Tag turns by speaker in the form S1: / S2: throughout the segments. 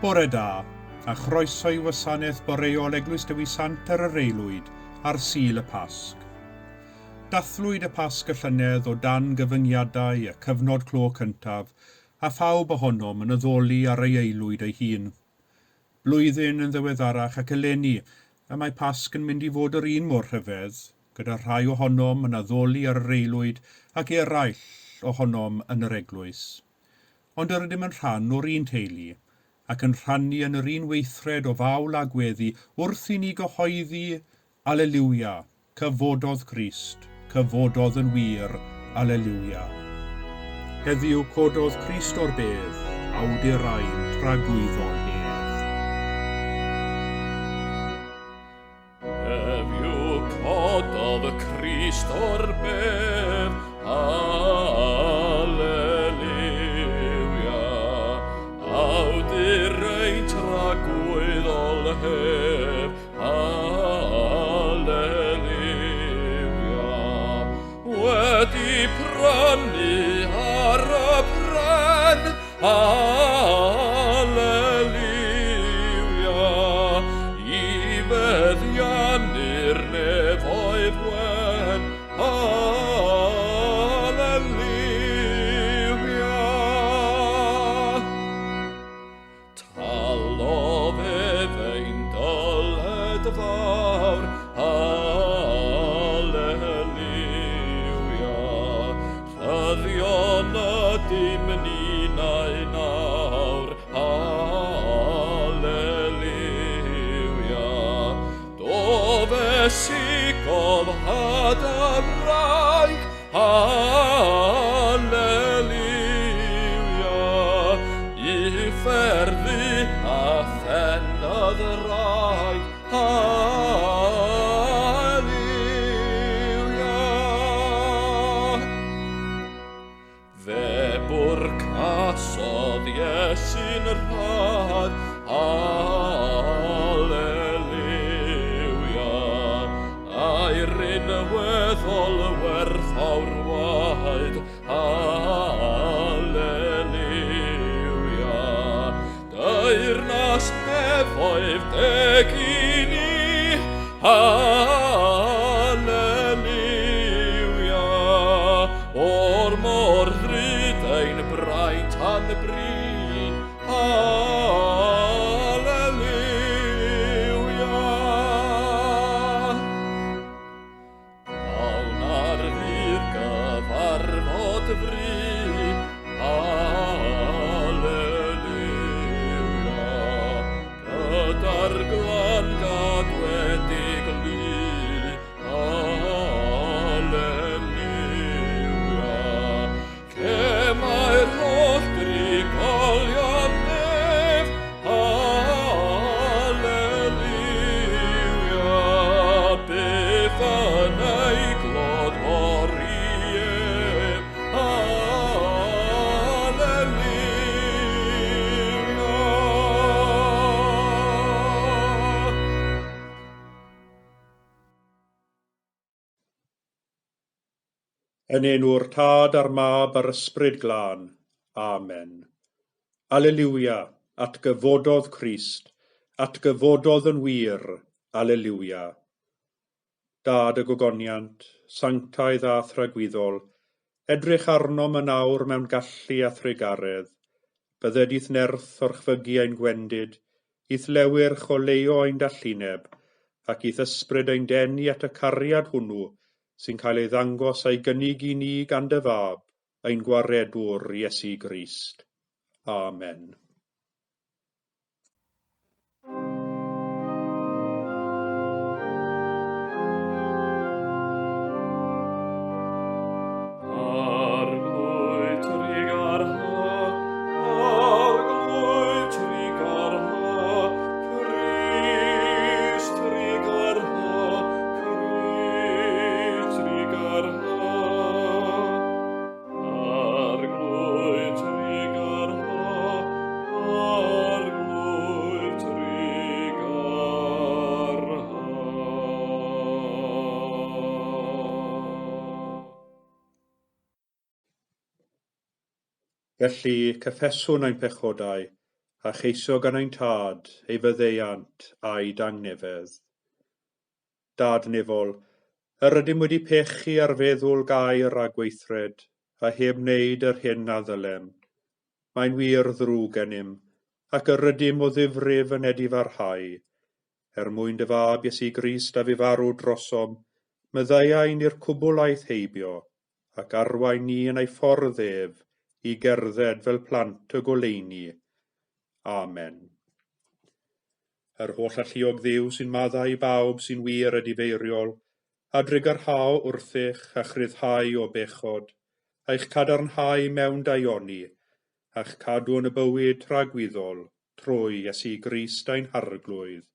S1: Bore da, a chroeso i Gwasanaeth Boreol Eglwys Dewi Sant ar yr Eilwyd ar Sul y Pasg. Dathlwyd y Pasg y llynedd o dan gyfyngiadau y cyfnod clo cyntaf a phawb ohonom yn addoli ar ei eilwyd ei hun. Blwyddyn yn ddiweddarach ac eleni, y mae Pasg yn mynd i fod yr un mor rhyfedd, gyda rhai ohonom yn addoli ar yr eilwyd ac eraill ohonom yn yr eglwys. Ond yr ydym yn rhan o'r un teulu, ac yn rhannu yn yr un weithred o fawl a gweddi wrth i ni gyhoeddi, Alleluia, cyfododd Crist, cyfododd yn wir, Alleluia. Heddiw cododd Crist o'r bedd, awdur rain tragwyddo nedd.
S2: Heddiw cododd Crist o'r bedd, awdur rain tragwyddol hef, Alleluia. Wedi prynu ar y pren, Alleluia. I feddiannu'r nefoedd wen, fawr, Alleluia. Rhyddion ydym ninnau nawr, Alleluia. Dofesigodd had y wraig, Alleluia. I fferddi a thenodd y wraig, Alleluia. Fe bwrcasodd Iesu'n rhad, Alleluia. A'i rinweddol werthawr waed, Alleluia. Deyrnas nefoedd degini, Alleluia. O'r mor ddrydain braint han bri, Alleluia. Awn ar ddyr gyfarfod fri, Alleluia. Gyda'r glan gadwedig lu, Alleluia. Mae'r holl drigolion nef, Alleluia. Beth yn ei glod oriem, Alleluia.
S1: Yn enw'r Tad a'r Mab a'r Ysbryd Glân. Amen. Alleluia, at gyfododd Crist, at gyfododd yn wir, Alleluia. Dad y gogoniant, sanctaidd a thragwyddol, edrych arnom yn awr mewn gallu a thregaredd, byddedith nerth o'r chfygu ein gwendid, ith lewyrch o leo ein dallineb, ac ith ysbryd ein denu at y cariad hwnnw, sy'n cael ei ddangos a'i gynnig i ni gan dy fab, ein gwaredwr Iesu Grist. Amen. Felly, cyffeswn ein pechodau, a cheisio gan ein tad, ei fyddeiant a'i dangnefedd. Dad nefol, yr ydym wedi pechu ar feddwl gair a gweithred, a heb wneud yr hyn a ddylem. Mae'n wir ddrwg gennym, ac yr ydym o ddifrif yn edifarhau. Mwyn dy fab Iesu Grist a fi farw drosom, meddaiain i'r cwbwlaeth heibio, ac arwain ni yn ei ffordd ef, i gerdded fel plant y goleuni. Amen. Yr holl alluog Dduw sy'n maddau i bawb sy'n wir a difeiriol, a drigarhau wrthych a chryddhau o bechod, a'ch cadarnhau mewn daioni, a'ch cadw yn y bywyd rhagwyddol, trwy Iesu Grist ein harglwydd.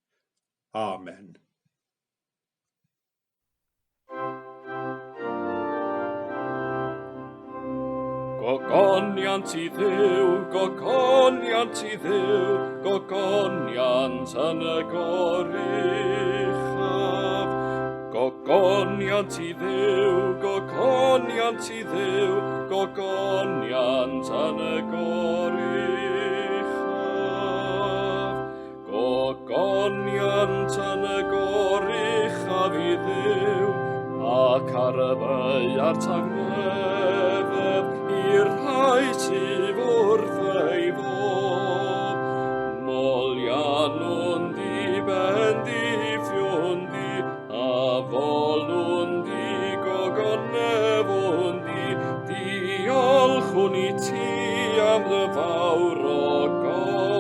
S1: Amen.
S2: Gogoniant i Dduw, gogoniant i Dduw, gogoniant yn y goruchaf. Gogoniant i Dduw, gogoniant i Dduw, gogoniant yn y goruchaf. Gogoniant yn y goruchaf i Dduw, ac ar y beiar tangnefedd, i'r rhai sydd wrth ei fod. Molian nhw'n di, ben di, ffiwn di, a folwn di, gogonefwn di, diolchwn i ti am dy fawr ogoniant,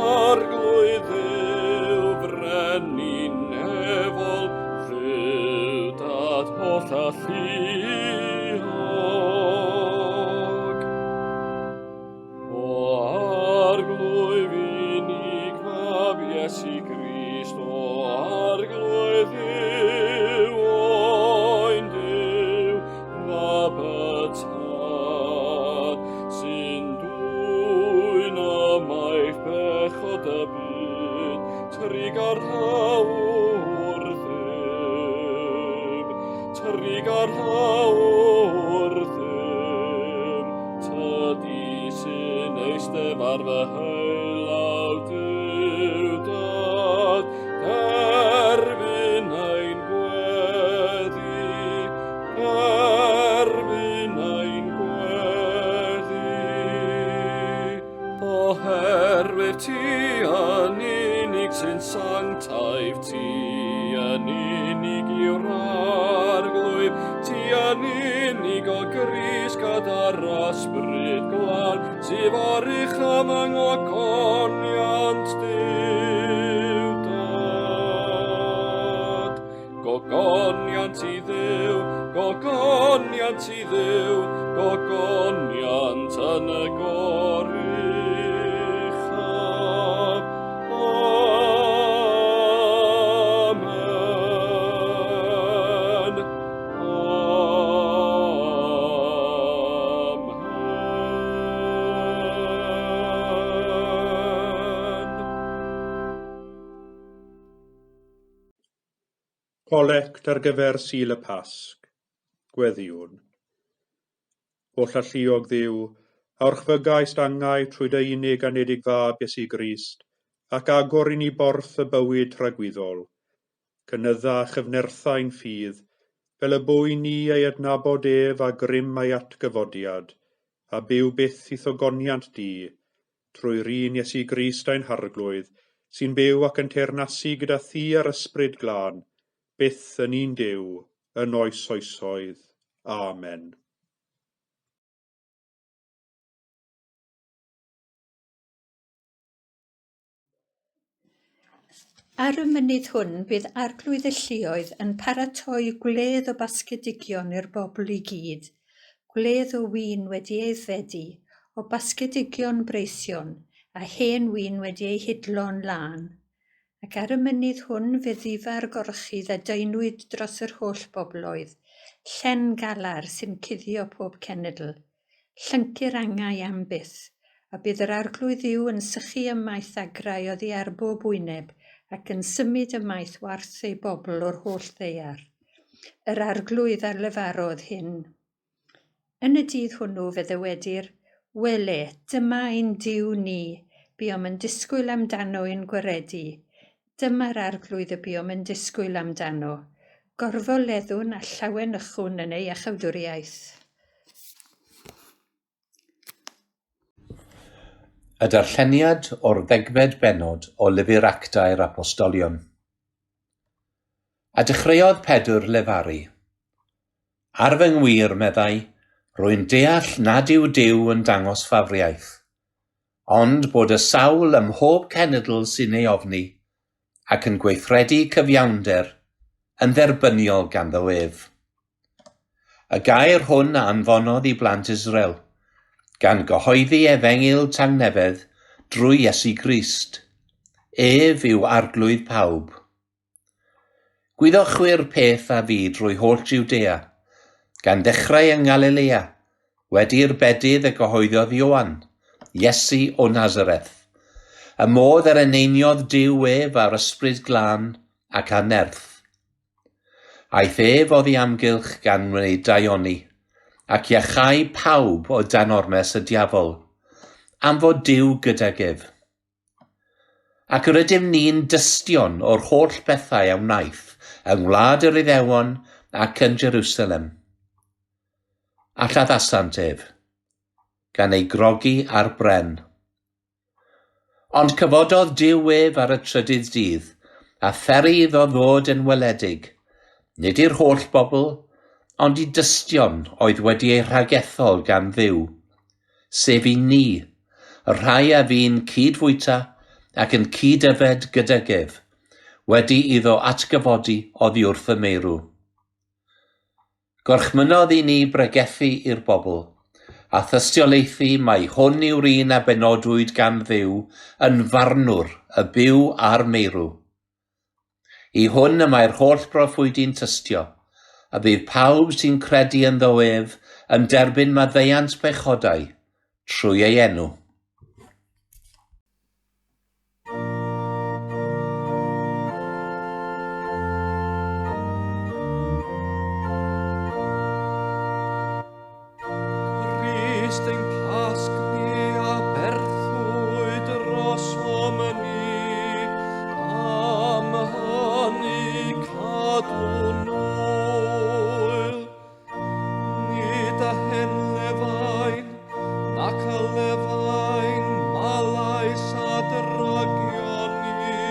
S2: arglwydd Dduw frenin nefol, Dduw dad holl a lluog. O arglwydd unig fab Iesu Grist, o arglwydd Dduw o'n Dduw, fab y tad, sy'n dwyn ymaith bechod y byd, trigarhawr Dduw, trigarhawr Dduw, tydi sy'n eistedd ar fy heilaw Dduw dad, derbyn ein gweddi, derbyn ein gweddi. Oherwydd ti yn unig sy'n sanctaif, ti yn unig yw'r arglwydd, ti yn unig o Grist gyda'r ysbryd glân, sydd orych am yng ngogoniant Dduw dad. Gogoniant i Dduw, gogoniant i Dduw, gogoniant yn y goruchaf. Amen. Amen.
S1: Colect ar gyfer Sul y Pasg. Gweddiwn. Holl alluog Dduw, a wrchfygais dangau trwy dy unig anedig fab Iesu Grist, ac agor i ni borth y bywyd rhagwyddol. Cynydda a chyfnerthau'n ffydd, fel y bwy ni ei adnabod ef a grym ei atgyfodiad, a byw byth i thogoniant di, trwy'r un Iesu Grist ein harglwydd, sy'n byw ac yn teyrnasu gyda thi ar ysbryd glân, byth yn un Duw, yn oes oesoedd. Amen.
S3: Ar y mynydd hwn, bydd arglwydd y lluoedd yn paratoi gwledd o basgedigion i'r bobl i gyd. Gwledd o win wedi aeddfedu, o basgedigion breision, a hen win wedi ei hidlo'n lân. Ac ar y mynydd hwn fydd ifar gorchudd a deinwyd dros yr holl bobloedd, llen galar sy'n cuddio pob cenedl, llyncu'r angau am byth, a bydd yr arglwydd Dduw yn sychu ymaith agrau oddi ar bob wyneb, ac yn symud ymaith warth ei bobl o'r holl ddeiar. Yr arglwydd ar lefarodd hyn. Yn y dydd hwnnw fydde wedi'r Wele, dyma ein Duw ni, buom yn disgwyl amdano ein gwaredu. Dyma'r arglwydd y buom yn disgwyl amdano. Gorfoleddwn a llawen ychwn yn ei achawdwriaeth.
S4: Y darlleniad o'r 10fed bennod o lyfr Actau'r Apostolion. A dechreuodd Pedr lefaru. Ar fy ngwir, meddai, rwy'n deall nad yw Duw yn dangos ffafriaeth, ond bod y sawl ym mhob cenedl sy'n ei ofni, ac yn gweithredu cyfiawnder, yn dderbyniol ganddo ef. Y gair hwn anfonodd i blant Israel, gan gyhoeddi efengyl tangnefedd drwy Iesu Grist. Ef yw arglwydd pawb. Gwyddochyr peth a fi drwy holl Jwdea, gan dechrau yng Galilea, wedi'r bedydd y gyhoeddodd Ioan, Iesu o Nazareth, y modd yr eneiniodd Duw ef ar ysbryd glân ac anerth. Aeth ef oddi amgylch gan wneud daioni, ac iachau pawb o danormes y diafol, am fod Duw gydag ef. Ac yr ydym ni'n dystion o'r holl bethau a wnaeth yng ngwlad yr Iddewon ac yn Jerusalem. A lladdasant ef, gan ei grogi ar bren. Ond cyfododd Duw ef ar y trydydd dydd, a pheri iddo ddod yn weledig, nid i'r holl bobl, ond i dystion oedd wedi ei rhagethol gan Dduw, sef i ni, y rhai a fi'n cydfwyta ac yn cydyfed gydag ef, wedi iddo atgyfodi oddi wrth y meirw. Gorchmynodd i ni bregethu i'r bobl, a thystiolaethu mai hwn yw'r un a benodwyd gan Dduw yn farnwr y byw a'r meirw. I hwn y mae'r holl broffwydi'n tystio, a bydd pawb sy'n credu ynddo ef yn derbyn maddeuant pechodau trwy ei enw.
S2: Christ ein Pasg ni a berthwyd rosom ni, am hynny cadw nwyl. Nid a hen lefain, nac a lefain, malais a dragion ni,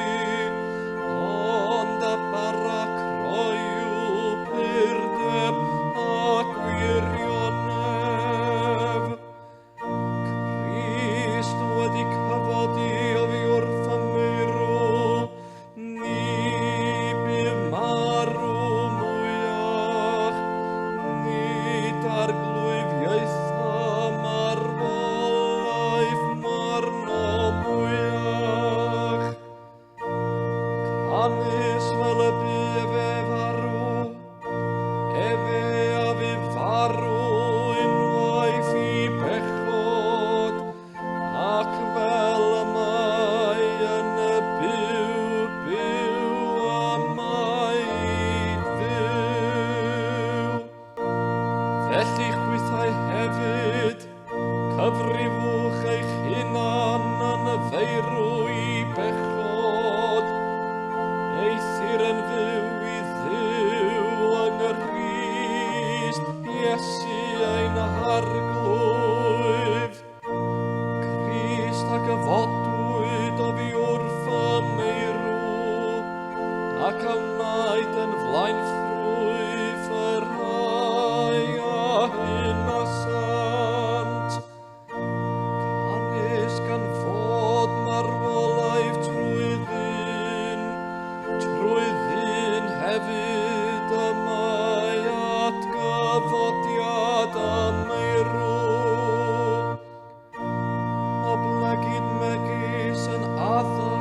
S2: ond a bara croiw pyrdeb a gwirionef. Christ wedi cyfodi o fi wrth y meirw, ni bydd marw mwyach, nid arglwyddiaetha marwolaeth marno mwyach. Canis fel y bydd e farw, efe a fi farw unwaith i bechod, ac fel y mae yn y byw a mae Dduw. Felly chwythau hefyd, cyfrifwch eich hunan yn y feirw i bechod, eithir yn fyw i Dduw yng Nghrist Iesu ein arglwydd. Christ a gyfodwyd o fi wrth y meirw, ac a wnaed yn flaen ffrwyth yr rhai a hyn a sant. Canis gan fod marwolaeth trwy ddyn hefyd y mae atgyfodiad y meirw. Oblegid megis yn adda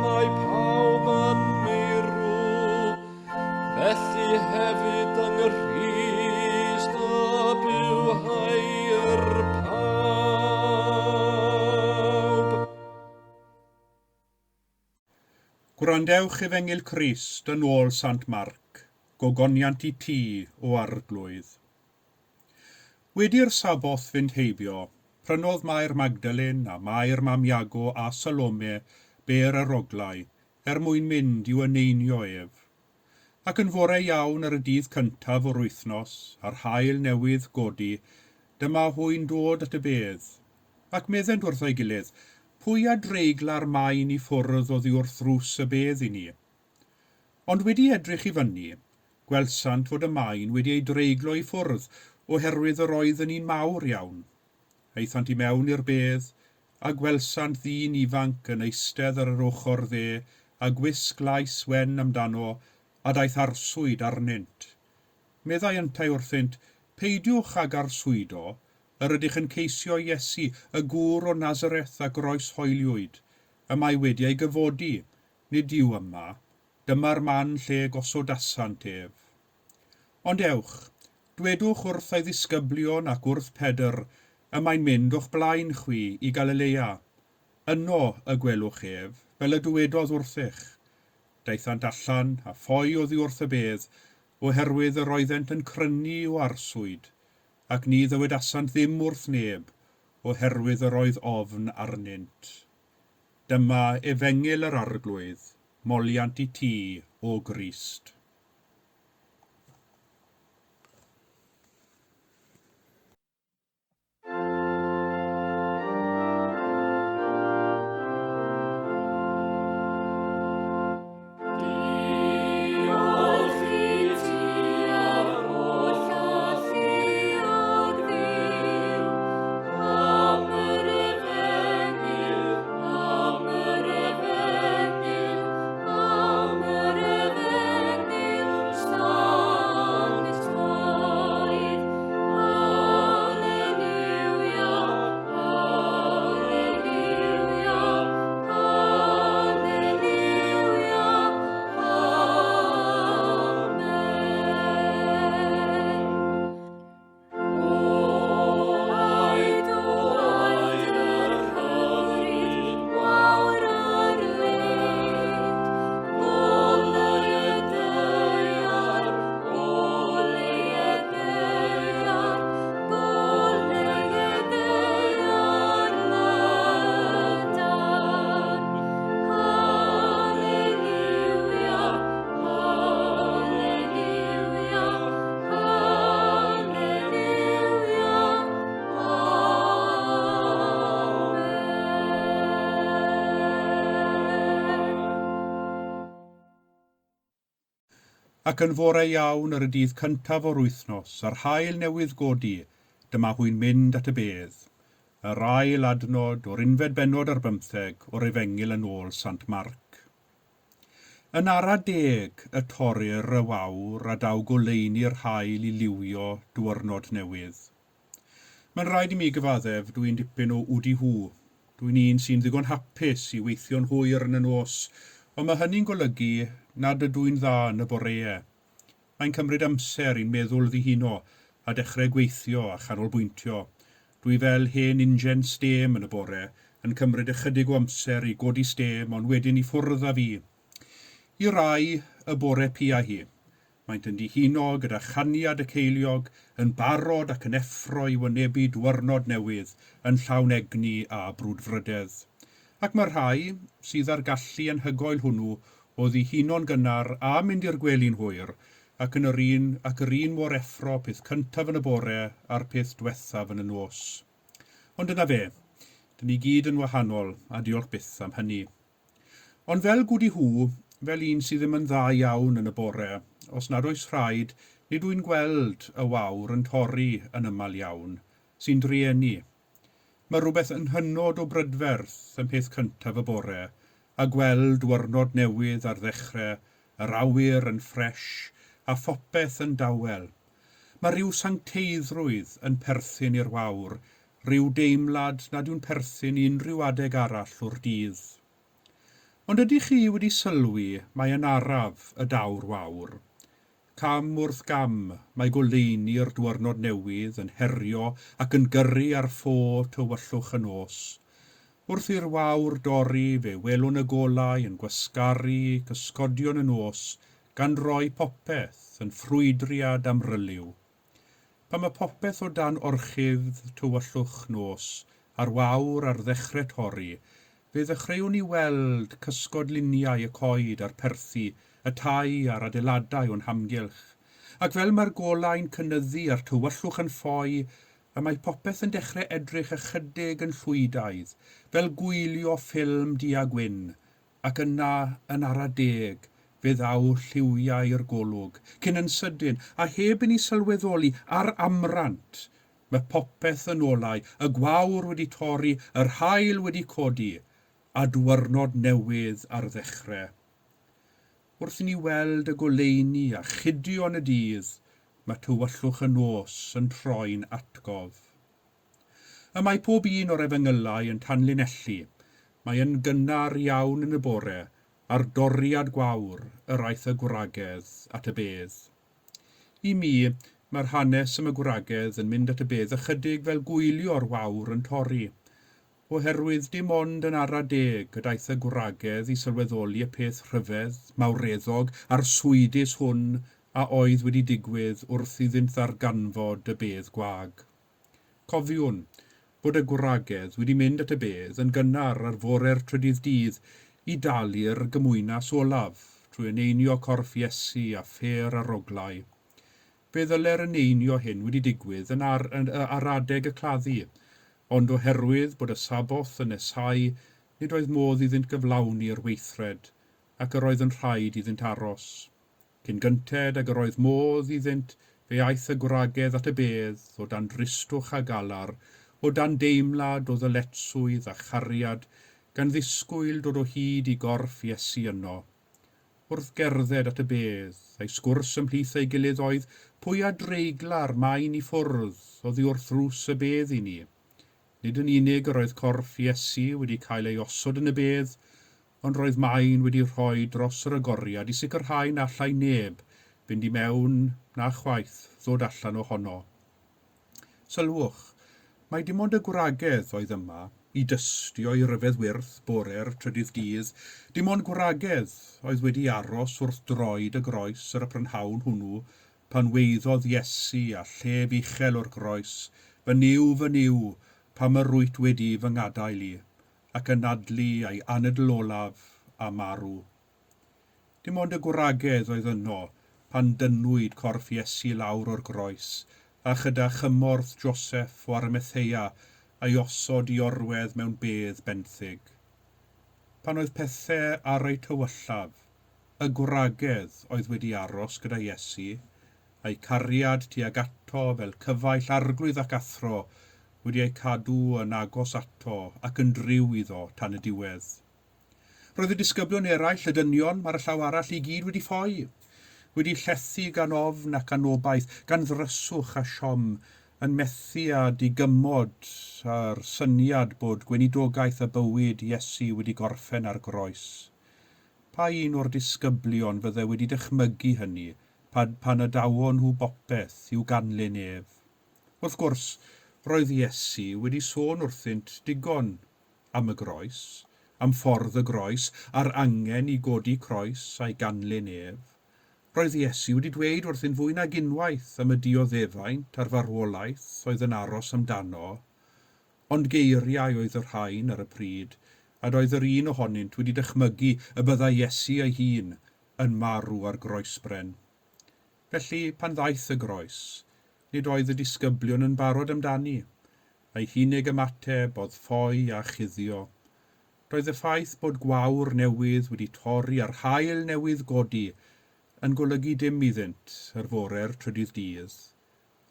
S2: mae pawb yn meirw, felly hefyd yng Nghrist a byw hair pawb.
S1: Gwrandewch efengyl Crist yn ôl Sant Marc, gogoniant i ti o arglwydd. Wedi'r saboth fynd heibio, Prynodd Mair Magdalene a Mair Mam Iago a Salome ber yr oglau mwyn mynd i'w eneinio ef. Ac yn fore iawn ar y dydd cyntaf o'r wythnos, a'r haul newydd godi, dyma hwy'n dod at y bedd. Ac meddent wrth ei gilydd, pwy a dreigla'r maen i ffwrdd oddi wrth ddrws y bedd i ni. Ond wedi edrych i fyny, gwelsant fod y maen wedi ei dreiglo i ffwrdd oherwydd yr oedd yn un mawr iawn. Eithant i mewn i'r bedd, a gwelsant ddyn ifanc yn eistedd ar yr ochr dde, a gwisg lais wen amdano, a daeth arswyd arnynt. Meddai yntai wrthynt, peidiwch ag arswydo, yr ydych yn ceisio Iesu, y gŵr o Nazareth a groes hoeliwyd, y mae wedi ei gyfodi, nid yw yma, dyma'r man lle gosodasant ef. Ond ewch, dwedwch wrth ei ddisgyblion ac wrth Pedr, y mae'n mynd o'ch blaen chwi i Galilea. Yno y gwelwch ef, fel y dywedodd wrthych. Daethant allan a ffoi oddi wrth y bedd, oherwydd yr oeddent yn crynu o arswyd, ac ni ddywedasant ddim wrth neb, oherwydd yr oedd ofn arnynt. Dyma efengil yr arglwydd, moliant i ti o Grist. Ac yn fore iawn ar y dydd cyntaf o'r wythnos, a'r haul newydd godi, dyma hwy'n mynd at y bedd. Yr ail adnod o'r unfed bennod ar 15 o'r efengil yn ôl Sant Marc. Yn ara 10 y torrir y wawr a daw goleini'r haul i liwio diwrnod newydd. Mae'n rhaid i mi gyfaddef dwi'n dipyn o wdi hw. Dwi'n un sy'n ddigon hapus i weithio'n hwyr yn y nos, ond mae hynny'n golygu nad ydw'n dda yn y boreau. Mae'n cymryd amser i'n meddwl ddihuno a dechrau gweithio a chanolbwyntio. Dwi fel hen ingen stêm yn y bore, yn cymryd ychydig o amser i godi stêm ond wedyn i ffwrdd â fi. I rai y bore pia hi. Maent yn dihuno gyda chaniad y ceiliog, yn barod ac yn effro i wynebu diwrnod newydd, yn llawn egni a brwdfrydedd. Ac mae rhai sydd ar gallu anhygoel hwnnw o ddihuno'n gynnar a mynd i'r gwely'n hwyr, ac yr un mor effro peth cyntaf yn y bore a'r peth diwethaf yn y nos. Ond yna fe, dyn ni gyd yn wahanol a diolch byth am hynny. Ond fel gwdi hw, fel un sydd ddim yn dda iawn yn y bore, os nad oes rhaid, nid wy'n gweld y wawr yn torri yn ymal iawn, sy'n drieni. Mae rhywbeth yn hynod o brydferth yn peth cyntaf y bore, a gweld diwrnod newydd ar ddechrau, yr awyr yn ffres, a phopeth yn dawel. Mae rhyw sancteiddrwydd yn perthyn i'r wawr, rhyw deimlad nad yw'n perthyn i unrhyw adeg arall o'r dydd. Ond ydych chi wedi sylwi mae yn araf y dawr wawr? Cam wrth gam mae goleini'r diwrnod newydd yn herio ac yn gyrru ar ffô tywyllwch y nos. Wrth i'r wawr dorri fe welwn y golau yn gwasgaru cysgodion y nos, gan roi popeth yn ffrwydriad amryliw. Pan mae popeth o dan orchydd tywyllwch nos, Ar wawr ar ddechrau torri, fe ddechreuwn ni weld cysgod luniau y coed a'r perthi, y tai a'r adeiladau o'n hamgylch. Ac fel mae'r golau'n cynyddu a'r tywyllwch yn ffoi, y mae popeth yn dechrau edrych ychydig yn llwydaidd, fel gwylio ffilm du a gwyn, ac yna yn ara deg, fe ddaw lliwiau'r golwg, cyn yn sydyn, a heb i ni sylweddoli ar amrant, mae popeth yn olau, y gwawr wedi torri, yr haul wedi codi, a dwyrnod newydd ar ddechrau. Wrth i ni weld y goleuni a chydio yn y dydd, mae tywyllwch y nos yn troi'n atgof. Y mae pob un o'r efengylau yn tanlinellu. Mae yn gynnar iawn yn y bore, a'r doriad gwawr, yr aeth y gwragedd at y bedd. I mi, mae'r hanes am y gwragedd yn mynd at y bedd ychydig fel gwylio'r wawr yn torri. Oherwydd dim ond yn ara deg gydaeth y gwragedd i sylweddoli y peth rhyfedd, mawreddog a'r swydus hwn a oedd wedi digwydd wrth iddynt ddarganfod y bedd gwag. Cofiwn bod y gwragedd wedi mynd at y bedd yn gynnar ar fore'r trydydd dydd i dalu'r gymwynas olaf trwy eneinio corff Iesu a pher aroglau. Fe ddyle'r eneinio hyn wedi digwydd yn ar adeg y claddu, ond oherwydd bod y saboth yn nesau, nid oedd modd iddynt gyflawni'r weithred, ac yr oedd yn rhaid iddynt aros. Cyn gynted ac yr oedd modd iddynt fe aeth y gwragedd at y bedd o dan dristwch a galar, o dan deimlad o ddyletswydd a chariad, gan ddisgwyl dod o hyd i gorff Iesu yno. Wrth gerdded at y bedd, a'i sgwrs ymhlith ei gilydd oedd pwy a dreigla'r maen i ffwrdd oddi wrth ddrws y bedd i ni. Nid yn unig yr oedd corff Iesu wedi cael ei osod yn y bedd, ond roedd maen wedi rhoi dros yr agoriad i sicrhau na allai neb fynd i mewn na chwaith ddod allan ohono. Sylwch, mae dim ond y gwragedd oedd yma i dystio i ryfedd wyrth bore'r trydydd dydd, dim ond gwragedd oedd wedi aros wrth droed y groes ar y prynhawn hwnnw pan weiddodd Iesu a llef uchel o'r groes, fy niw, pam y rwyt wedi fy ngadael i, ac yn adlu ei anadl olaf a marw. Dim ond y gwragedd oedd yno pan dynwyd corff Iesu lawr o'r groes, a chyda chymorth Joseph o Arimathea a'i osod i orwedd mewn bedd benthyg. Pan oedd pethau ar ei tywyllaf, y gwragedd oedd wedi aros gyda Iesu, a'i cariad tuag ato fel cyfaill arglwydd ac athro, wedi ei cadw yn agos ato ac yn driw iddo tan y diwedd. Roedd y disgyblion eraill y dynion mae'r llaw arall i gyd wedi ffoi, wedi llethu gan ofn ac anobaith, gan ddryswch a siom, yn methu a digymod a'r syniad bod gweinidogaeth y bywyd Iesu wedi gorffen ar groes. Pa un o'r disgyblion fyddai wedi dychmygu hynny pan y dawon nhw bopeth i'w ganlyn ef? Wrth gwrs, roedd Iesu wedi sôn wrthynt digon am y groes, am ffordd y groes, a'r angen i godi croes a'i ganlyn ef. Roedd Iesu wedi dweud wrthynt fwy nag unwaith am y dioddefaint a'r farwolaeth oedd yn aros amdano, ond geiriau oedd yr rhain ar y pryd, a doedd yr un ohonynt wedi dychmygu y byddai Iesu ei hun yn marw ar groesbren. Felly, pan ddaeth y groes, nid oedd y disgyblion yn barod amdani. Ei hunig ymateb oedd ffoi a chuddio. Roedd y ffaith bod gwawr newydd wedi torri a'r haul newydd godi yn golygu dim iddynt yr fore'r trydydd dydd.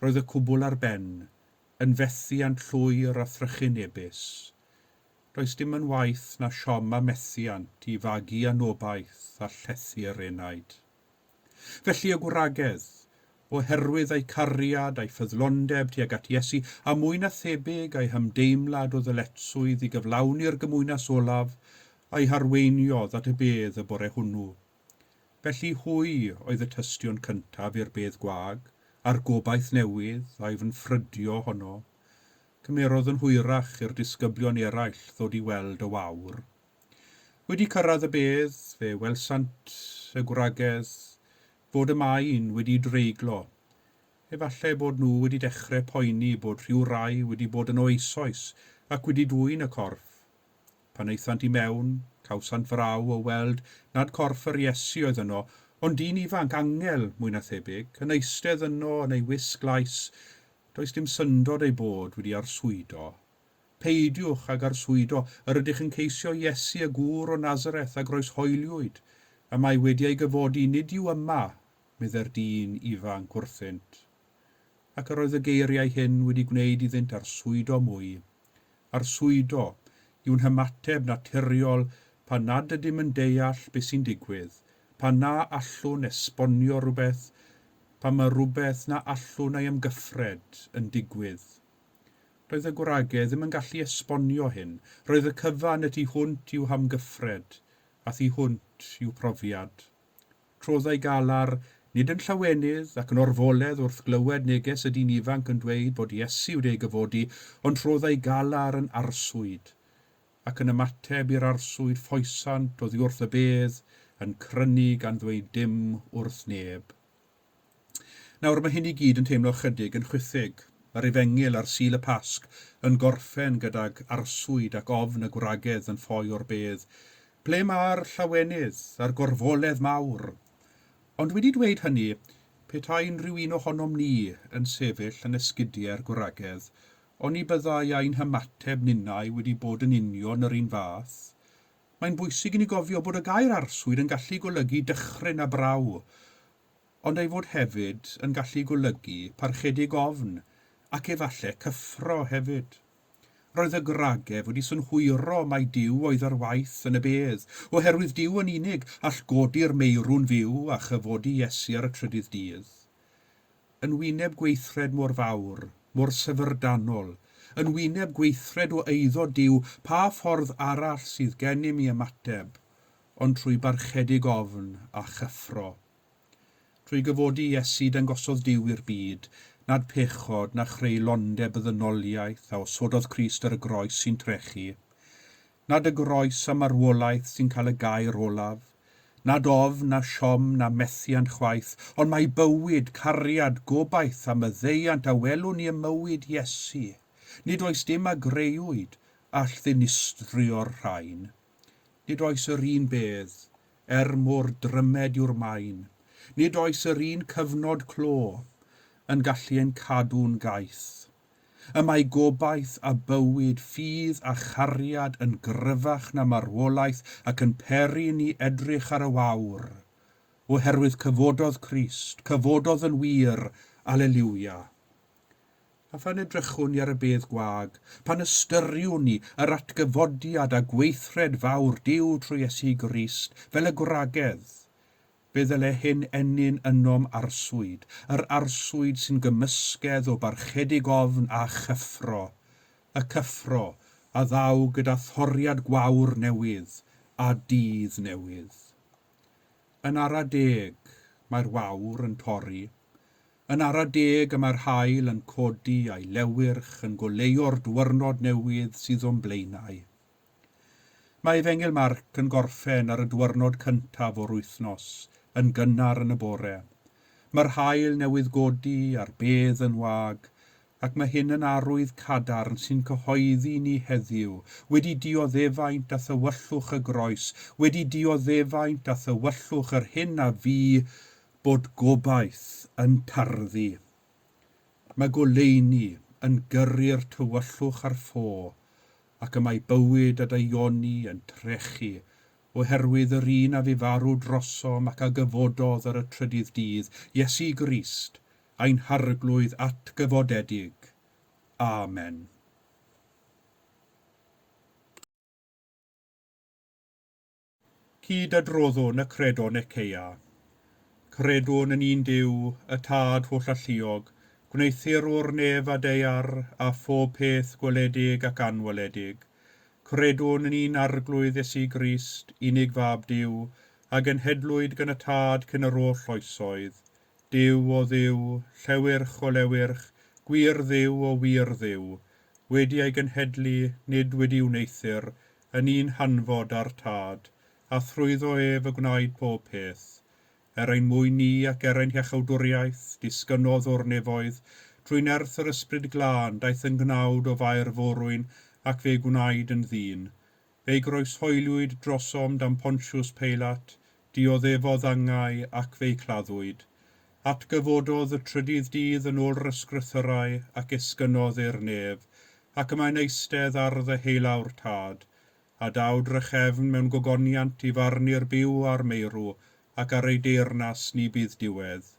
S1: Roedd y cwbl ar ben, yn fethiant llwyr a thrychyn ebys. Does dim yn waith na siom a methiant i fagu anobaith a llethu'r enaid. Felly y gwragedd, oherwydd ei cariad a'i ffyddlondeb tuag at Iesu a mwy na thebyg a'i hymdeimlad o ddyletswydd i gyflawni'r gymwynas olaf, a'i harweiniodd at y bedd y bore hwnnw. Felly hwy oedd y tystion cyntaf i'r bedd gwag, a'r gobaith newydd a'i fynffrydio honno. Cymerodd yn hwyrach i'r disgyblion eraill ddod i weld y wawr. Wedi cyrraedd y bedd, fe welsant y gwragedd, bod y maen wedi dreiglo. Efallai bod nhw wedi dechrau poeni bod rhyw rai wedi bod yn oesoes ac wedi dwyn y corff. Pan eithant i mewn, cawsant fraw o weld nad corff yr Iesu oedd yno, ond dyn ifanc angel mwy na thebyg, yn eistedd yno yn ei wisg lais, does dim syndod ei bod wedi arswydo. Peidiwch ag arswydo, yr ydych yn ceisio Iesu y gŵr o Nazareth a groes hoeliwyd, a mae wedi ei gyfodi nid yw yma, medde'r dyn ifanc wrthynt. Ac yr oedd y geiriau hyn wedi gwneud iddynt arswydo mwy. Arswydo yw'n hymateb naturiol pan nad ydym yn deall beth sy'n digwydd, pan na allwn esbonio rhywbeth, pan mae rhywbeth na allwn ei ymgyffred yn digwydd. Roedd y gwragedd ddim yn gallu esbonio hyn, roedd y cyfan y tu hwnt yw hamgyffred, a thu hwnt yw profiad. Trodd ei galar nid yn llawenydd ac yn orfoledd wrth glywed neges y dyn ifanc yn dweud bod Iesu wedi ei gyfodi, ond trodd ei galar yn arswyd, ac yn ymateb i'r arswyd ffoesant oddi wrth y bedd, yn crynu gan ddweud dim wrth neb. Nawr mae hyn i gyd yn teimlo chydig yn chwythig. Mae'r efengil ar Sul y Pasg yn gorffen gydag arswyd ac ofn y gwragedd yn ffoi o'r bedd. Ble mae'r llawenydd a'r gorfoledd mawr? Ond wedi dweud hynny, petai'n rhywun ohonom ni yn sefyll yn esgidiau'r gwragedd, oni byddai ein hymateb ninnau wedi bod yn union yr un fath. Mae'n bwysig i ni gofio bod y gair arswyd yn gallu golygu dychryn a braw, ond ei fod hefyd yn gallu golygu parchedig ofn, ac efallai cyffro hefyd. Roedd y gwragedd wedi synhwyro mai Duw oedd ar waith yn y bedd, oherwydd Duw yn unig all godi'r meirwn fyw a chyfodi Iesu ar y trydydd dydd. Yn wyneb gweithred mor fawr, mor syfrdanol, yn wyneb gweithred o eiddo Duw, pa ffordd arall sydd gennym i ymateb, ond trwy barchedig ofn a chyffro. Trwy gyfodi Iesu dangosodd Duw i'r byd, nad pechod na chreulondeb y ddynoliaeth a osododd Crist ar y groes sy'n trechu. Nad y groes a marwolaeth sy'n cael y gair olaf, nad ofn na siom na methiant chwaith, ond mae bywyd, cariad, gobaith a myddeiant a welwn ni ymywyd Iesu. Nid oes dim a greuwyd all ddinistrio'r rhain. Nid oes yr un bedd, mor drymed yw'r maen. Nid oes yr un cyfnod clo, yn gallu ein cadw'n gaeth. Y mae gobaith a bywyd, ffydd a chariad yn gryfach na marwolaeth ac yn peri ni edrych ar y wawr. Oherwydd cyfododd Crist, cyfododd yn wir, Alleluia. A phan edrychwn ni ar y bedd gwag, pan ystyriwn ni yr atgyfodiad a gweithred fawr Duw trwy Iesu Grist, fel y gwragedd, fe ddyle hyn ennyn ynom arswyd, yr arswyd sy'n gymysgedd o barchedig ofn a chyffro, y cyffro a ddaw gyda thoriad gwawr newydd a dydd newydd. Yn ara deg mae'r wawr yn torri, yn ara deg y mae'r haul yn codi a'i lewyrch yn goleio'r dwyrnod newydd sydd o'n blaenau. Mae Efengil Marc yn gorffen ar y dwyrnod cyntaf o'r wythnos, yn gynnar yn y bore. Mae'r haul newydd godi a'r bedd yn wag, ac mae hyn yn arwydd cadarn sy'n cyhoeddi ni heddiw, wedi dioddefaint a thywyllwch y groes, wedi dioddefaint a thywyllwch yr hyn a fi, bod gobaith yn tarddu. Mae goleuni yn gyrru'r tywyllwch ar ffo, ac y mae bywyd a daioni yn trechu, oherwydd yr un a fi farw drosom ac a gyfododd ar y trydydd dydd, Iesu Grist, ein harglwydd at gyfodedig. Amen. Cyd adroddwn y credon Eceia. Credwn yn un Duw, y Tad holl alluog, gwneithir o'r nef a deiar a phob peth gweledig ac anweledig. Credwn yn un arglwydd Iesu Grist, unig fab Duw, ac yn hedlwyd gan y Tad cyn yr oll oesoedd. Duw o Dduw, llewyrch o lewyrch, gwir Dduw o wir Dduw, wedi ei gynhedlu, nid wedi wneithir, yn un hanfod ar Tad, a thrwyddo ef y gwnaed pob peth. Ein mwy ni ac ein hiachawdwriaeth, disgynodd o'r nefoedd, trwy nerth yr ysbryd glân daeth yn gnawd o fair forwyn, ac fe gwnaed yn ddyn. Fe groeshoeliwyd drosom dan Pontiws Peilat, dioddefodd angau ac fe claddwyd. Atgyfododd y trydydd dydd yn ôl ysgrythyrau ac esgynodd i'r nef, ac yma'n eistedd ar ddeheilawr tad, a dawd rychefn mewn gogoniant i farnu'r byw a'r meirw ac ar ei deyrnas ni bydd diwedd.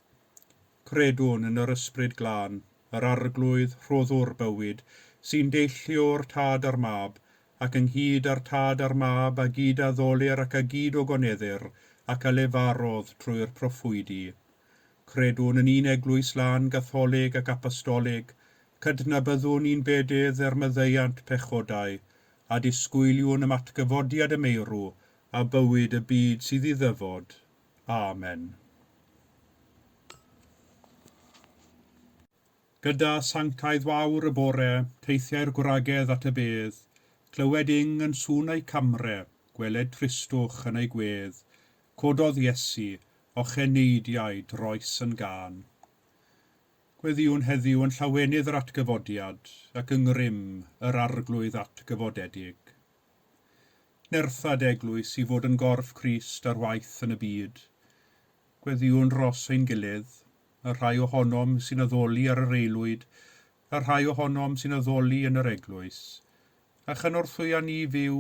S1: Credwn yn yr ysbryd glân, yr arglwydd rhoddwr bywyd, sy'n deillio'r tad a'r mab, ac ynghyd â'r tad a'r mab a gyd a ddolir ac a gyd o goneddir, ac a lefarodd trwy'r proffwydi. Credwn yn un eglwys lan gatholig ac apostolig, cydnabyddwn un bedydd myddeiant pechodau, a disgwyliwn am atgyfodiad y meirw a bywyd y byd sydd i ddyfod. Amen. Gyda sanctaidd wawr y bore, teithiau'r gwragedd at y bedd, clywed yn sŵn ei camre, gweled tristwch yn ei gwedd, cododd Iesu, o cheneidiau droes yn gân. Gweddiwn heddiw yn llawenydd yr atgyfodiad ac yng ngrym yr arglwydd atgyfodedig. Nerthad eglwys i fod yn gorff Crist ar waith yn y byd. Gweddiwn ros ein gilydd, y rhai ohonom sy'n addoli ar yr eilwyd, a rhai ohonom sy'n addoli yn yr eglwys, a chynorthwya ni fyw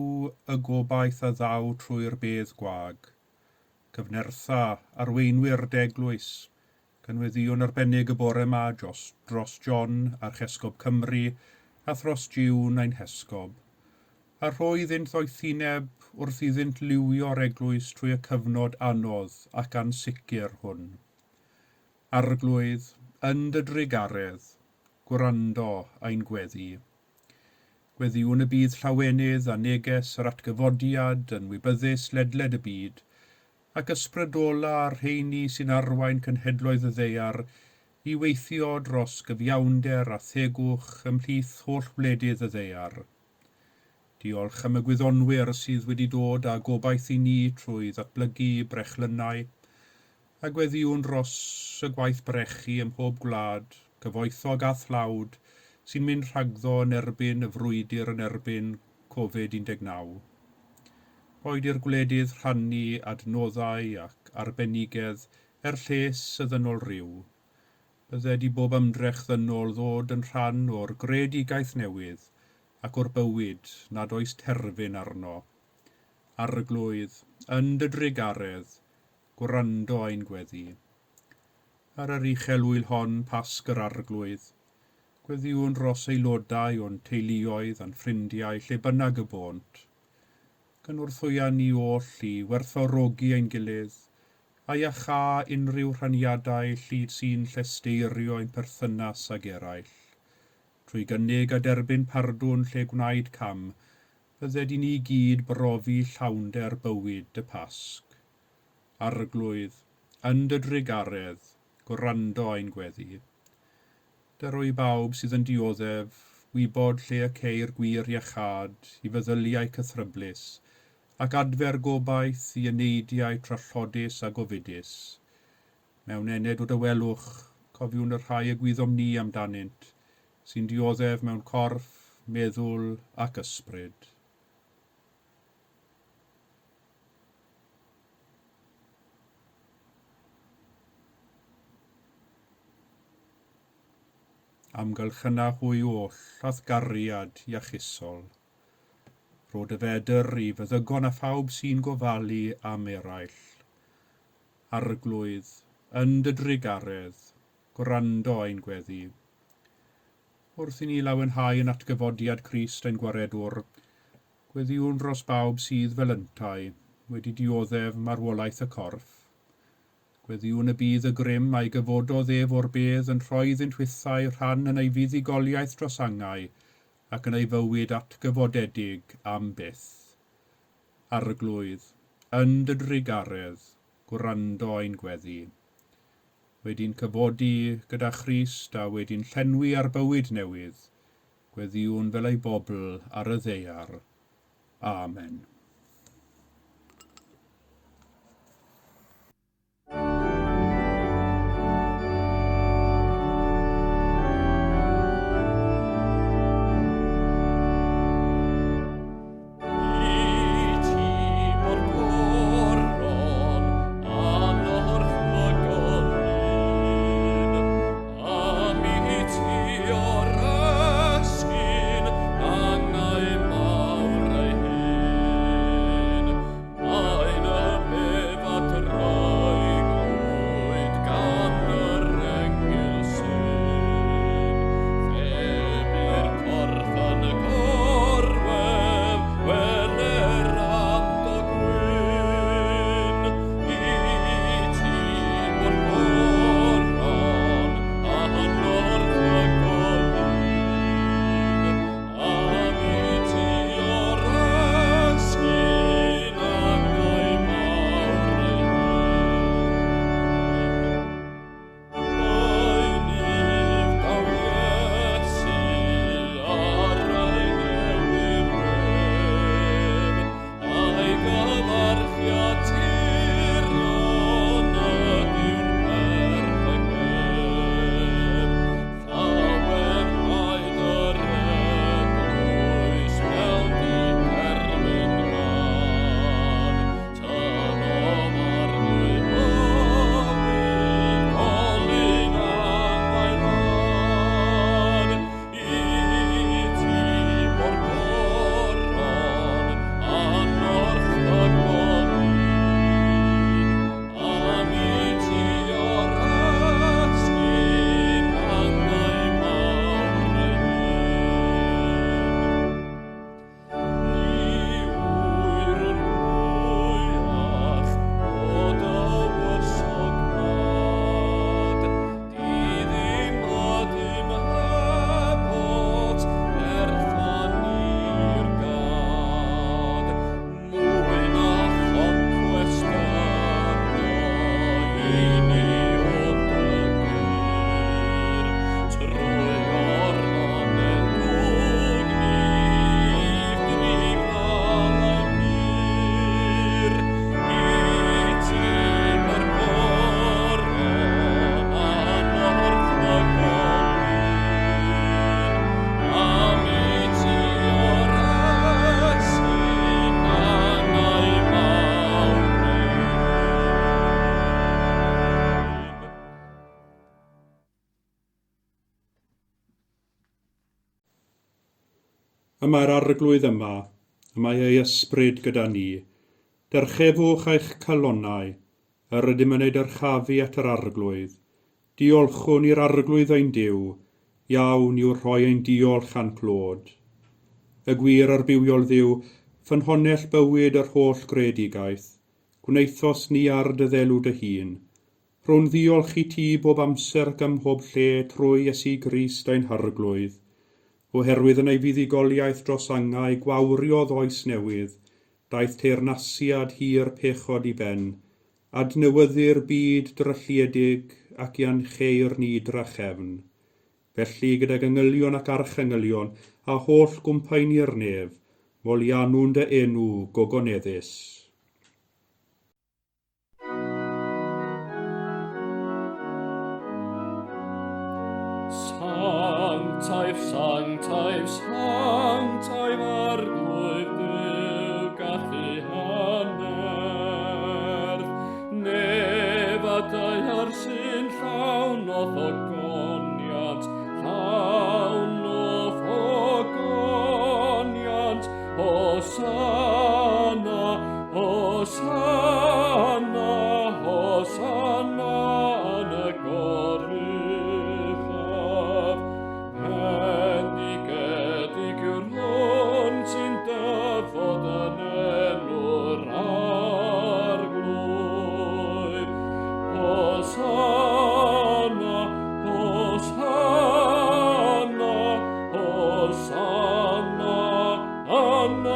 S1: y gobaith a ddaw trwy'r bedd gwag. Cyfnertha arweinwyr deglwys, cynweddiwn arbennig y bore yma dros John a'r Chesgob Cymru a thros Jiwn ein hesgob. A rhoi iddynt oethineb wrth iddynt liwio'r eglwys trwy y cyfnod anodd ac ansicr hwn. Arglwydd, yn dy drigaredd, gwrando ein gweddi. Gweddiwn y bydd llawenydd a neges yr atgyfodiad yn wybyddus ledled y byd, ac ysbrydola ar rheini sy'n arwain cynhedloedd y ddeiar i weithio dros gyfiawnder a thegwch ymhlith holl wledydd y ddeiar. Diolch am y gwyddonwyr sydd wedi dod â gobaith i ni trwy ddatblygu brechlynau, a gweddiwn dros y gwaith brechu ym mhob gwlad, cyfoethog a thlawd, sy'n mynd rhagddo yn erbyn y frwydr yn erbyn Covid-19. Boed i'r gwledydd rhannu adnoddau ac arbenigedd lles y ddynol ryw. Bydde di bob ymdrech ddynol ddod yn rhan o'r greadigaeth newydd ac o'r bywyd nad oes terfyn arno. Arglwydd, yn dy drigaredd, gwrando ein gweddi. Ar yr uchelwyl hon Pasg yr arglwydd, gweddiwn dros aelodau o'n teuluoedd a'n ffrindiau lle bynnag y bont. Cynwrthwya ni oll i werthfawrogi ein gilydd, a iach unrhyw rhaniadau llyd sy'n llesteirio ein perthynas ag eraill. Trwy gynnig a derbyn pardwn lle gwnaed cam, bydde di ni gyd brofi llawnder bywyd y Pasg. Arglwydd, yn dy drigaredd, gwrando ein gweddi. Derwy bawb sydd yn dioddef, wybod lle y ceir gwir iachad i feddyliau cythryblus, ac adfer gobaith i yneidiau trallodus a gofidus. Mewn ened o dywelwch, cofiwn y rhai y gwyddom ni amdanynt, sy'n dioddef mewn corff, meddwl ac ysbryd. Amgylchyna hwy oll ath gariad iachusol. Rod y fedr i feddygon a phawb sy'n gofalu am eraill. Arglwydd, yn dy drigaredd, gwrando ein gweddi. Wrth i ni lawenhau yn atgyfodiad Crist ein gwaredwr, gweddiwn dros bawb sydd fel yntau, wedi dioddef marwolaeth y corff. Gweddiwn y bydd y grym a'i gyfododd ef o'r bedd yn rhoi iddynt wythau rhan yn ei fuddugoliaeth dros angau ac yn ei fywyd atgyfodedig am byth. Arglwydd, yn dy drigaredd, gwrando ein gweddi. Wedi'n cyfodi gyda Christ a wedi'n llenwi ar bywyd newydd, gweddiwn fel ei bobl ar y ddeiar. Amen. Y mae'r arglwydd yma, y mae ei ysbryd gyda ni. Derchefwch eich calonnau, yr ydym yn ei dyrchafu at yr arglwydd. Diolchwn i'r arglwydd ein Duw, iawn yw'r rhoi ein diolch a'n clod. Y gwir ar bywiol Dduw, ffynhonnell bywyd yr holl gredigaeth, gwneithos ni ar dy ddelw dy hun. Rhwng ddiolch i ti bob amser ac ym mhob lle trwy Iesu Grist ein harglwydd, oherwydd yn ei fuddugoliaeth dros angau gwawriodd oes newydd, daeth teyrnasiad hir pechod i ben, adnewyddu'r byd drylliedig ac i ancheir ni drachefn. Felly gyda gyngylion ac archengylion a holl gwmpaini'r nef, molianwn dy enw gogoneddus.
S2: Sanctae, sanctae, sanctae, arglwydd Duw gath ei hanner. Nefadau ar sy'n llawn o ddogoniant, llawn o ddogoniant. Hosanna, Hosanna, Hosanna yn y goruchaf. Bendigedig yw'r hwn sy'n dyfod yn enw'r arglwydd. Hosanna, Hosanna, Hosanna yn y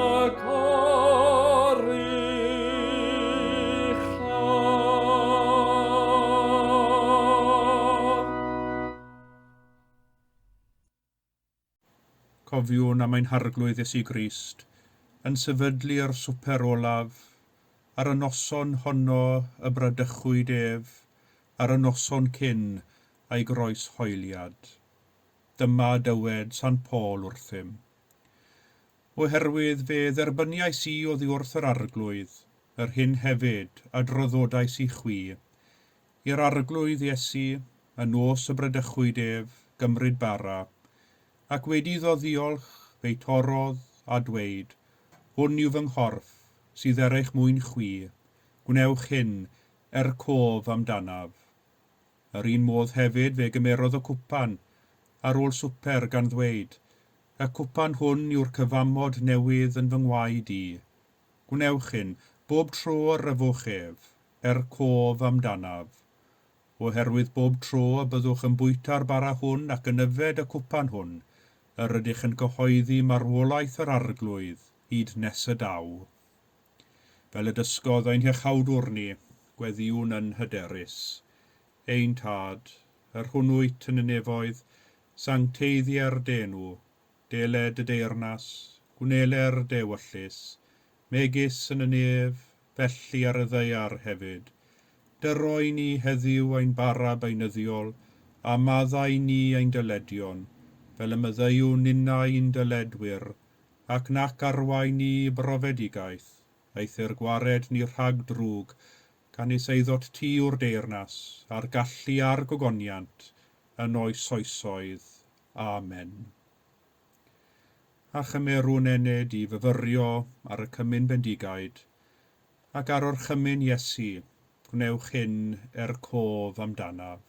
S1: Cofiwn am ein harglwydd Iesu Grist, yn sefydlu'r swper olaf, ar y noson honno y bradychwyd ef, ar y noson cyn a'i groes hoeliad. Dyma dywed Sant Paul wrthym. Oherwydd fe dderbyniais i oddi wrth yr arglwydd, yr hyn hefyd a dryddodais i chwi, i'r arglwydd Iesu, y nos y bradychwyd ef, gymryd bara, ac wedi ddodiolch fe'i torodd a dweud, hwn yw fy nghorff sydd er eich mwyn chwi, gwnewch hyn cof amdanaf. Yr un modd hefyd fe gymerodd y cwpan ar ôl swper gan ddweud, y cwpan hwn yw'r cyfamod newydd yn fy ngwaed i. Gwnewch hyn bob tro ar yfwch ef, cof amdanaf. Oherwydd bob tro y byddwch yn bwyta'r bara hwn ac yn yfed y cwpan hwn, yr ydych yn gyhoeddi marwolaeth yr arglwydd hyd nes y daw. Fel y dysgodd ein hiechawdwr ni, gweddiwn yn hyderus. Ein tad, yr hwnnwyt yn y nefoedd, sancteiddiau'r denw, deled y deyrnas, gwneler dewyllus, megis yn y nef, felly ar y ddeiar hefyd. Dyroi ni heddiw ein bara beunyddiol, a maddau ni ein dyledion, fel y myddeiwn unna i'n dyledwyr, ac nac arwai ni brofedigaeth, eithir gwared ni rhag drwg, gan is eiddot ti o'r deyrnas, a'r gallu a'r gogoniant, yn oes oesoedd. Amen. A chymerwn ened i fyfyrio ar y cymyn bendigaid, ac ar o'r chymyn Iesu, gwnewch hyn cof amdanaf.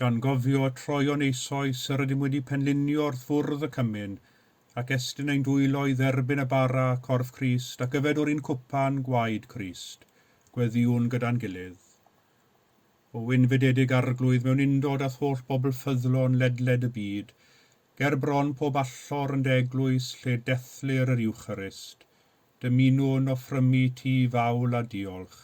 S1: gan gofio troion eisoes yr ydym wedi penlinio wrth fwrdd y cymyn, ac estyn ein dwylo i dderbyn y bara corff Crist ac yfed o'r un cwpan gwaed Crist, gweddiwn gyda'n gilydd. O wynfededig arglwydd mewn undod ath holl bobl ffyddlon ledled y byd, ger bron pob allor yn eglwys lle dethlir yr Iwcharist, dymunwn offrymu ti fawl a diolch.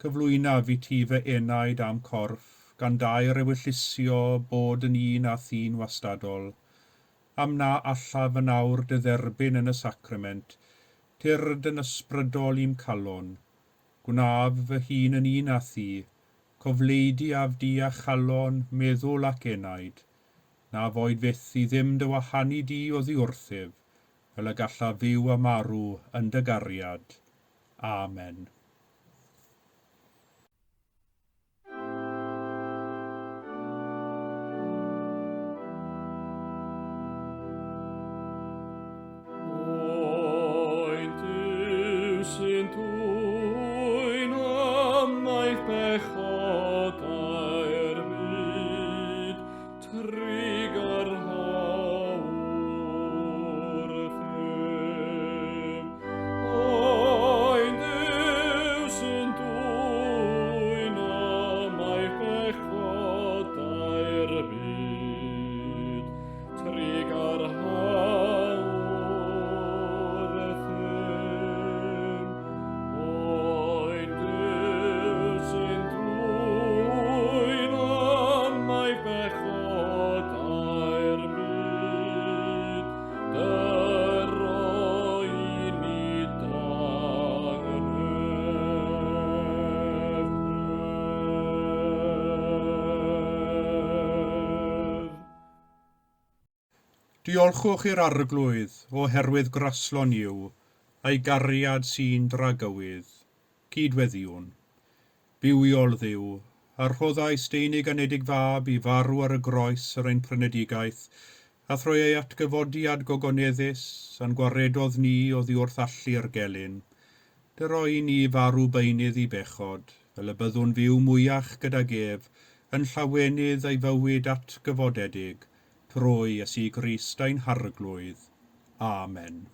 S1: Cyflwyna fi ti fy enaid am corff, gan dair ewyllysio bod yn un a thyn wastadol, am na alla fy nawr dy dderbyn yn y sacrament, tyrd yn ysbrydol i'm calon, gwnaf fy hun yn un a thi, cofleidi af di a chalon, meddwl ac enaid, na foed fyth i ddim dy wahanu di o ddiwrthyf, fel y galla fyw a marw yn dy gariad. Amen. Diolchwch i'r arglwydd oherwydd graslon yw, a'i gariad sy'n dragywydd, cydweddiwn. Bywiol ddiw, arhoddai steinig anedig fab i farw ar y groes yr ein prenedigaeth, a throi ei atgyfodiad gogoneddus, a'n gwaredodd ni o ddiwrthallu'r gelyn. Dy roi ni farw beinydd i bechod, fel y byddwn fyw mwyach gydag ef, yn llawenydd ei fywyd atgyfodedig, trwy Iesu Grist ein harglwydd. Amen.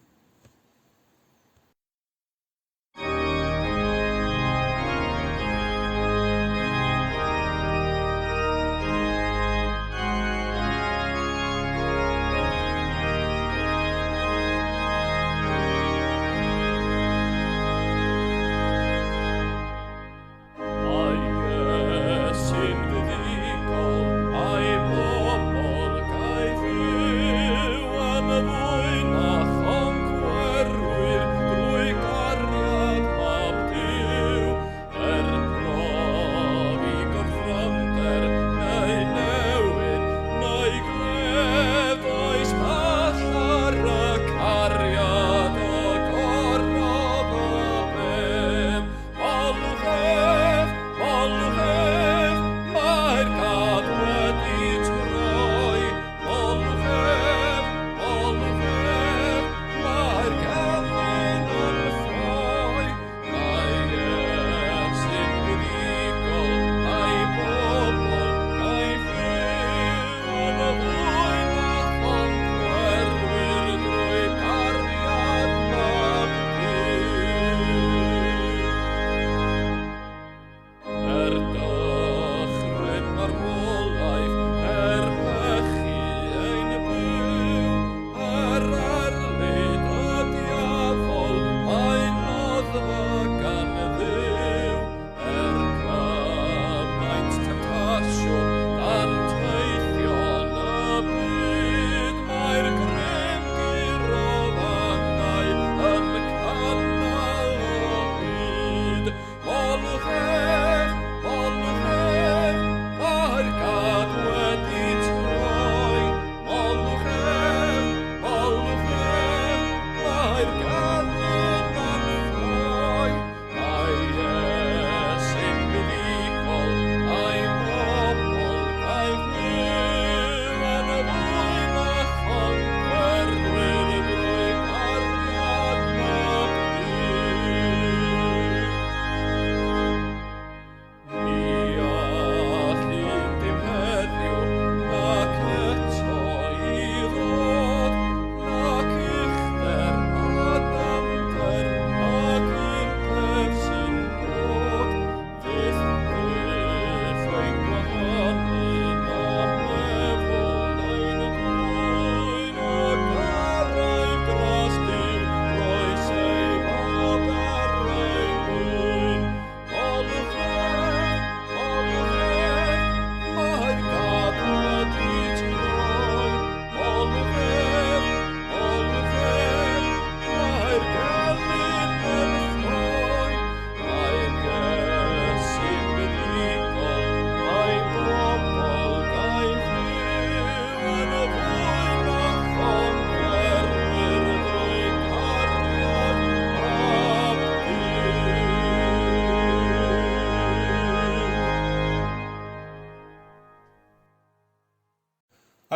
S2: Fwy na chong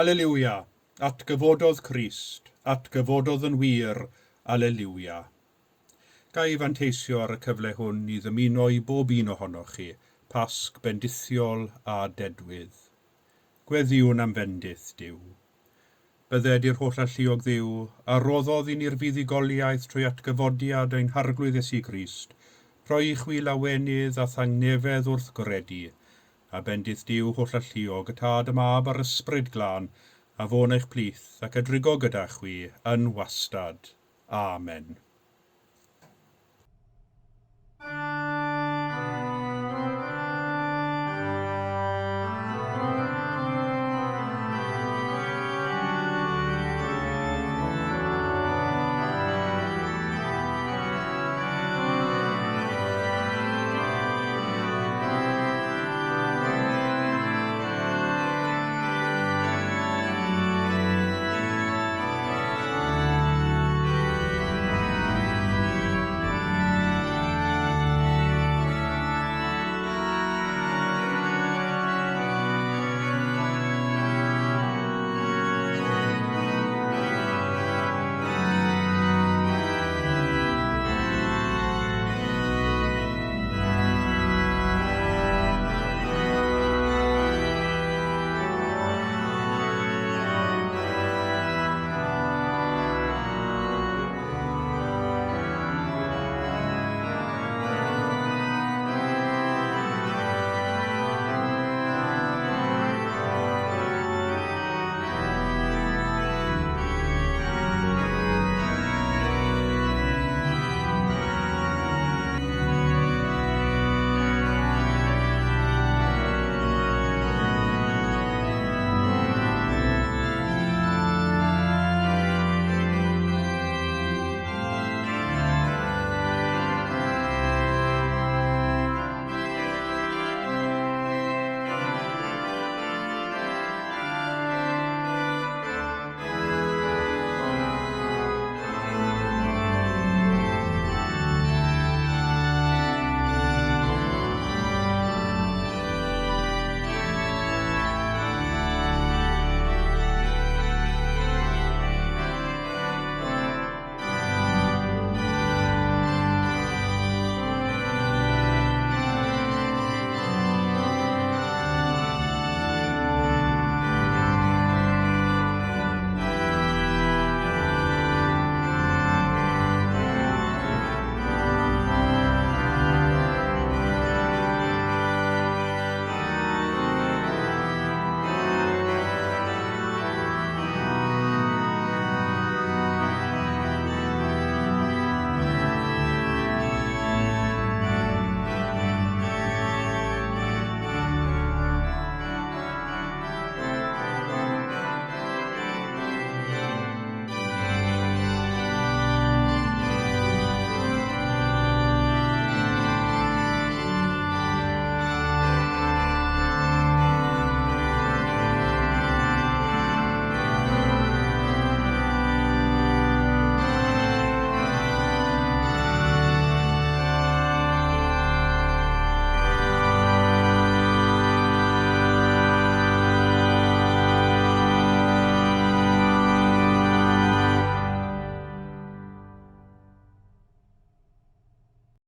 S1: Alleluia, atgyfododd Crist, atgyfododd yn wir, alleluia. Ga i fanteisio ar y cyfle hwn i ddymuno i bob un ohonoch chi, Pasg bendithiol a dedwydd. Gweddiwn am fendith Duw. Bydded i'r holl alluog Dduw, a roddodd i ni'r fuddugoliaeth trwy atgyfodiad ein harglwydd Iesu Crist, rhoi i chwi lawenydd a thangnefedd wrth goredu, a bendith Duw holl alluog y tad y mab a'r ysbryd glân, a fôn eich plith ac edrygo gyda chwi yn wastad. Amen.